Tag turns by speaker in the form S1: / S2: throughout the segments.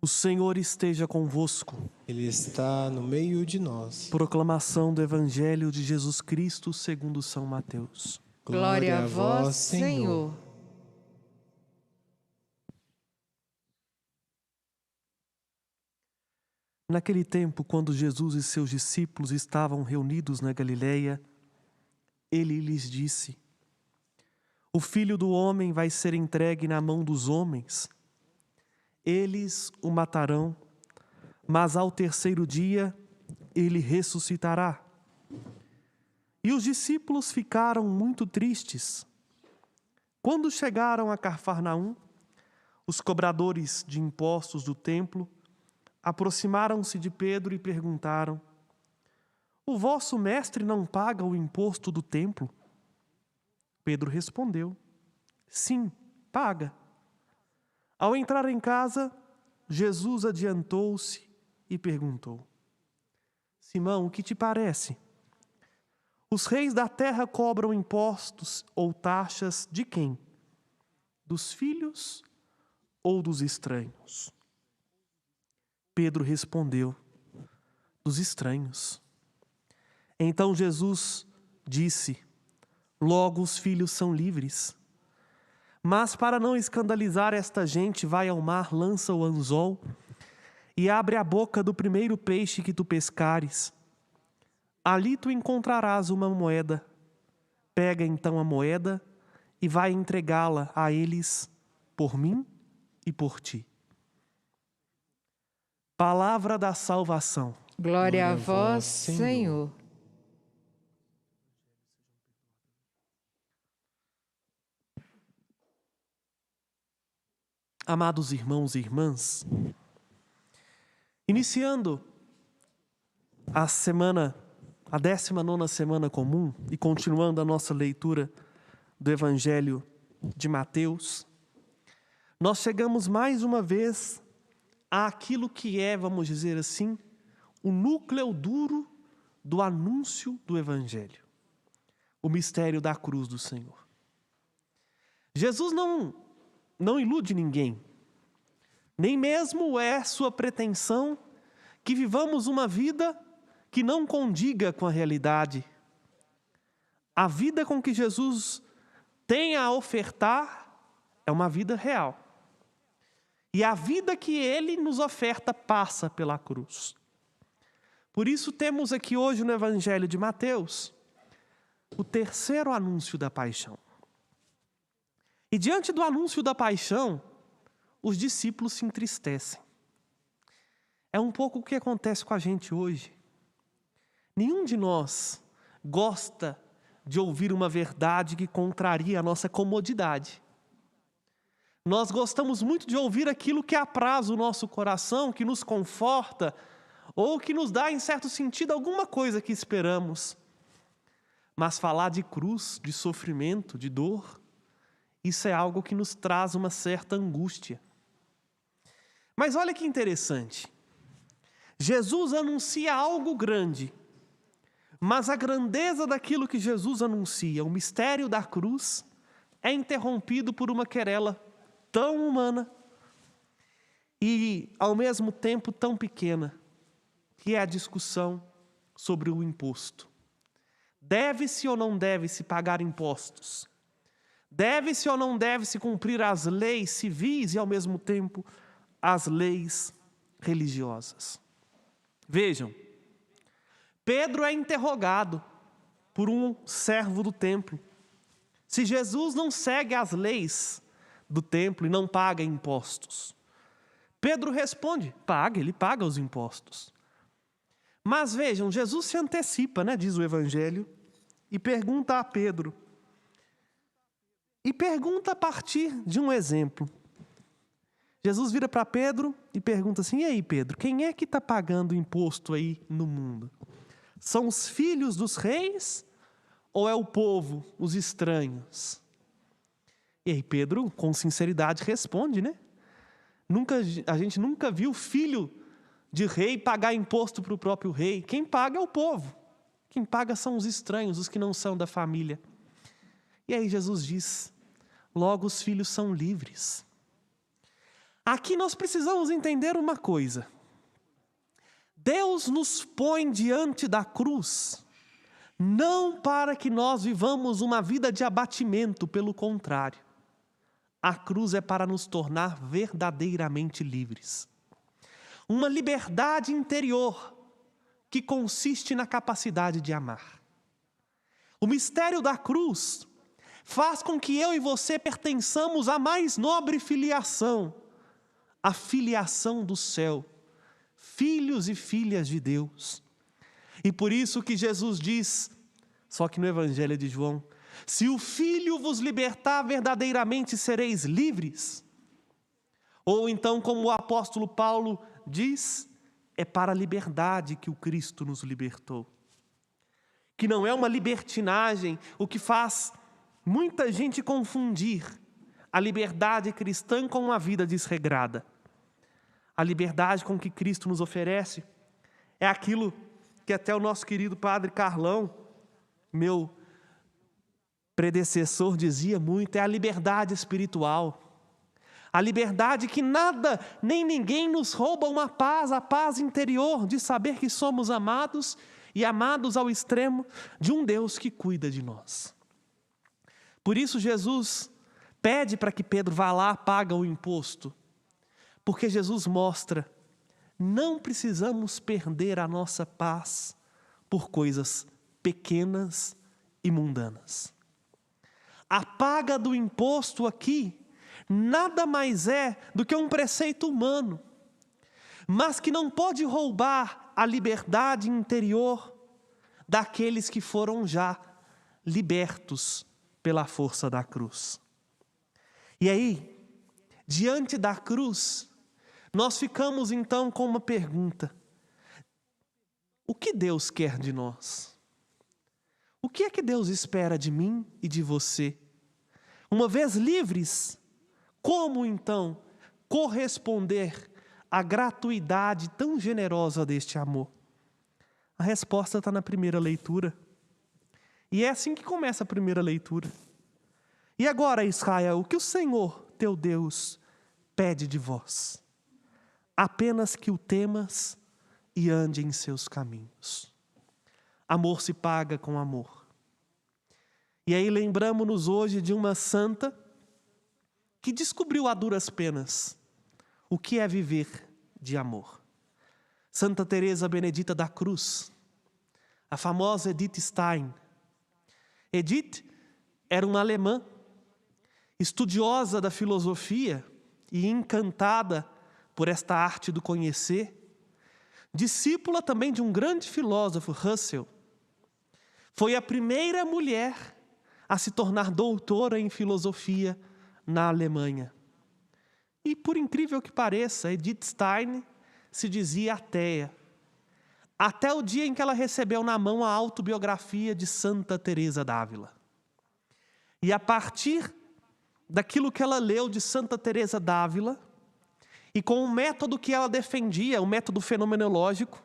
S1: O Senhor esteja convosco.
S2: Ele está no meio de nós.
S1: Proclamação do Evangelho de Jesus Cristo segundo São Mateus.
S3: Glória a vós, Senhor.
S1: Naquele tempo, quando Jesus e seus discípulos estavam reunidos na Galileia, ele lhes disse: O Filho do Homem vai ser entregue na mão dos homens. Eles o matarão, mas ao terceiro dia ele ressuscitará. E os discípulos ficaram muito tristes. Quando chegaram a Cafarnaum, os cobradores de impostos do templo aproximaram-se de Pedro e perguntaram: O vosso mestre não paga o imposto do templo? Pedro respondeu: Sim, paga. Ao entrar em casa, Jesus adiantou-se e perguntou: Simão, o que te parece? Os reis da terra cobram impostos ou taxas de quem? Dos filhos ou dos estranhos? Pedro respondeu: Dos estranhos. Então Jesus disse: Logo os filhos são livres. Mas para não escandalizar esta gente, vai ao mar, lança o anzol e abre a boca do primeiro peixe que tu pescares. Ali tu encontrarás uma moeda. Pega então a moeda e vai entregá-la a eles por mim e por ti. Palavra da salvação.
S3: Glória a vós, Senhor.
S1: Amados irmãos e irmãs, iniciando a 19ª semana comum e continuando a nossa leitura do Evangelho de Mateus, nós chegamos mais uma vez àquilo que é, vamos dizer assim, o núcleo duro do anúncio do Evangelho, o mistério da cruz do Senhor. Jesus não ilude ninguém, nem mesmo é sua pretensão que vivamos uma vida que não condiga com a realidade. A vida com que Jesus tem a ofertar é uma vida real. E a vida que Ele nos oferta passa pela cruz. Por isso temos aqui hoje no Evangelho de Mateus o terceiro anúncio da paixão. E diante do anúncio da paixão, os discípulos se entristecem. É um pouco o que acontece com a gente hoje. Nenhum de nós gosta de ouvir uma verdade que contraria a nossa comodidade. Nós gostamos muito de ouvir aquilo que apraz o nosso coração, que nos conforta, ou que nos dá, em certo sentido, alguma coisa que esperamos. Mas falar de cruz, de sofrimento, de dor, isso é algo que nos traz uma certa angústia. Mas olha que interessante. Jesus anuncia algo grande, mas a grandeza daquilo que Jesus anuncia, o mistério da cruz, é interrompido por uma querela tão humana e, ao mesmo tempo, tão pequena, que é a discussão sobre o imposto. Deve-se ou não deve-se pagar impostos? Deve-se ou não deve-se cumprir as leis civis e, ao mesmo tempo, as leis religiosas? Vejam, Pedro é interrogado por um servo do templo. Se Jesus não segue as leis do templo e não paga impostos, Pedro responde: paga, ele paga os impostos. Mas vejam, Jesus se antecipa, diz o Evangelho, e pergunta a Pedro. E pergunta a partir de um exemplo. Jesus vira para Pedro e pergunta assim: e aí, Pedro, quem é que está pagando imposto aí no mundo? São os filhos dos reis ou é o povo, os estranhos? E aí Pedro, com sinceridade, responde, A gente nunca viu filho de rei pagar imposto para o próprio rei. Quem paga é o povo. Quem paga são os estranhos, os que não são da família. E aí Jesus diz: logo os filhos são livres. Aqui nós precisamos entender uma coisa. Deus nos põe diante da cruz, não para que nós vivamos uma vida de abatimento, pelo contrário. A cruz é para nos tornar verdadeiramente livres. Uma liberdade interior que consiste na capacidade de amar. O mistério da cruz faz com que eu e você pertençamos à mais nobre filiação, a filiação do céu, filhos e filhas de Deus. E por isso que Jesus diz, só que no Evangelho de João, se o Filho vos libertar, verdadeiramente sereis livres. Ou então, como o apóstolo Paulo diz, é para a liberdade que o Cristo nos libertou. Que não é uma libertinagem, o que faz muita gente confundir a liberdade cristã com uma vida desregrada. A liberdade com que Cristo nos oferece é aquilo que até o nosso querido Padre Carlão, meu predecessor, dizia muito, é a liberdade espiritual. A liberdade que nada nem ninguém nos rouba uma paz, a paz interior de saber que somos amados e amados ao extremo de um Deus que cuida de nós. Por isso Jesus pede para que Pedro vá lá, paga o imposto. Porque Jesus mostra, não precisamos perder a nossa paz por coisas pequenas e mundanas. A paga do imposto aqui nada mais é do que um preceito humano, mas que não pode roubar a liberdade interior daqueles que foram já libertos pela força da cruz. E aí, diante da cruz, nós ficamos então com uma pergunta: o que Deus quer de nós? O que é que Deus espera de mim e de você? Uma vez livres, como então corresponder à gratuidade tão generosa deste amor? A resposta está na primeira leitura. E é assim que começa a primeira leitura. E agora, Israel, o que o Senhor, teu Deus, pede de vós? Apenas que o temas e ande em seus caminhos. Amor se paga com amor. E aí lembramos-nos hoje de uma santa que descobriu a duras penas o que é viver de amor. Santa Teresa Benedita da Cruz, a famosa Edith Stein. Edith era uma alemã, estudiosa da filosofia e encantada por esta arte do conhecer, discípula também de um grande filósofo, Husserl. Foi a primeira mulher a se tornar doutora em filosofia na Alemanha. E por incrível que pareça, Edith Stein se dizia ateia, até o dia em que ela recebeu na mão a autobiografia de Santa Teresa d'Ávila. E a partir daquilo que ela leu de Santa Teresa d'Ávila, e com o método que ela defendia, o método fenomenológico,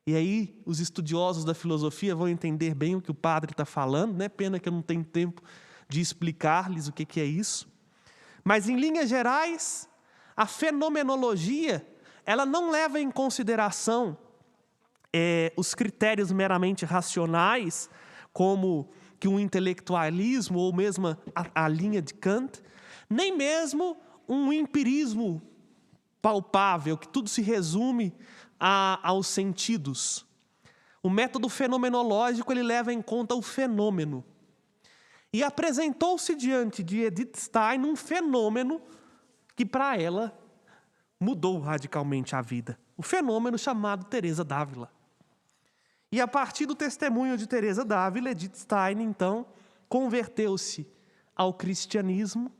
S1: e aí os estudiosos da filosofia vão entender bem o que o padre está falando, né? Pena que eu não tenho tempo de explicar-lhes o que é isso. Mas em linhas gerais, a fenomenologia, ela não leva em consideração os critérios meramente racionais, como que um intelectualismo, ou mesmo a linha de Kant, nem mesmo um empirismo palpável, que tudo se resume aos sentidos. O método fenomenológico, ele leva em conta o fenômeno. E apresentou-se diante de Edith Stein um fenômeno que para ela mudou radicalmente a vida. O fenômeno chamado Teresa d'Ávila. E a partir do testemunho de Teresa d'Ávila, Edith Stein, então, converteu-se ao cristianismo,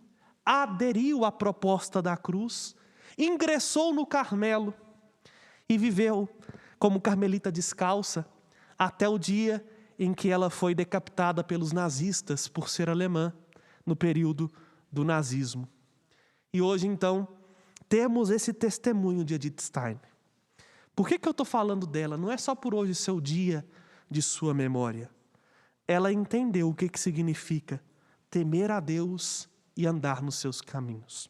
S1: aderiu à proposta da cruz, ingressou no Carmelo e viveu como carmelita descalça até o dia em que ela foi decapitada pelos nazistas por ser alemã no período do nazismo. E hoje, então, temos esse testemunho de Edith Stein. Por que eu estou falando dela? Não é só por hoje ser o dia de sua memória. Ela entendeu o que significa temer a Deus e andar nos seus caminhos.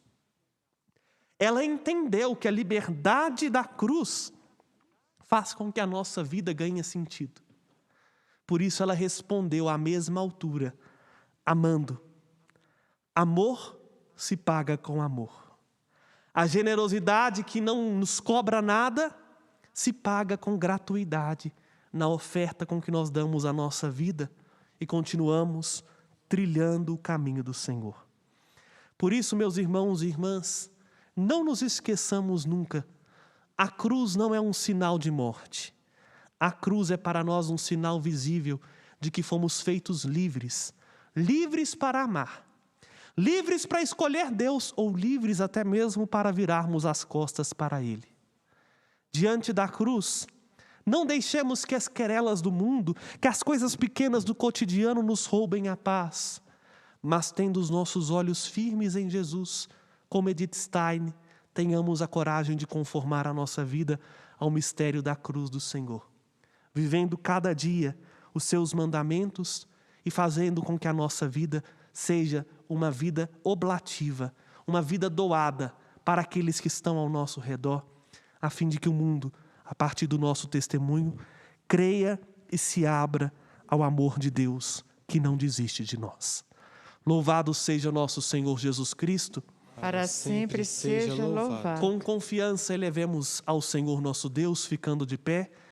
S1: ela entendeu que a liberdade da cruz faz com que a nossa vida ganhe sentido. Por isso ela respondeu à mesma altura, amando. Amor se paga com amor. A generosidade que não nos cobra nada, se paga com gratuidade na oferta com que nós damos a nossa vida e continuamos trilhando o caminho do Senhor. Por isso, meus irmãos e irmãs, não nos esqueçamos nunca, a cruz não é um sinal de morte. A cruz é para nós um sinal visível de que fomos feitos livres, livres para amar, livres para escolher Deus ou livres até mesmo para virarmos as costas para Ele. Diante da cruz, não deixemos que as querelas do mundo, que as coisas pequenas do cotidiano nos roubem a paz, mas tendo os nossos olhos firmes em Jesus, como Edith Stein, tenhamos a coragem de conformar a nossa vida ao mistério da cruz do Senhor, vivendo cada dia os seus mandamentos e fazendo com que a nossa vida seja uma vida oblativa, uma vida doada para aqueles que estão ao nosso redor, a fim de que o mundo, a partir do nosso testemunho, creia e se abra ao amor de Deus, que não desiste de nós. Louvado seja nosso Senhor Jesus Cristo.
S3: Para sempre seja louvado.
S1: Com confiança elevemos ao Senhor nosso Deus, ficando de pé.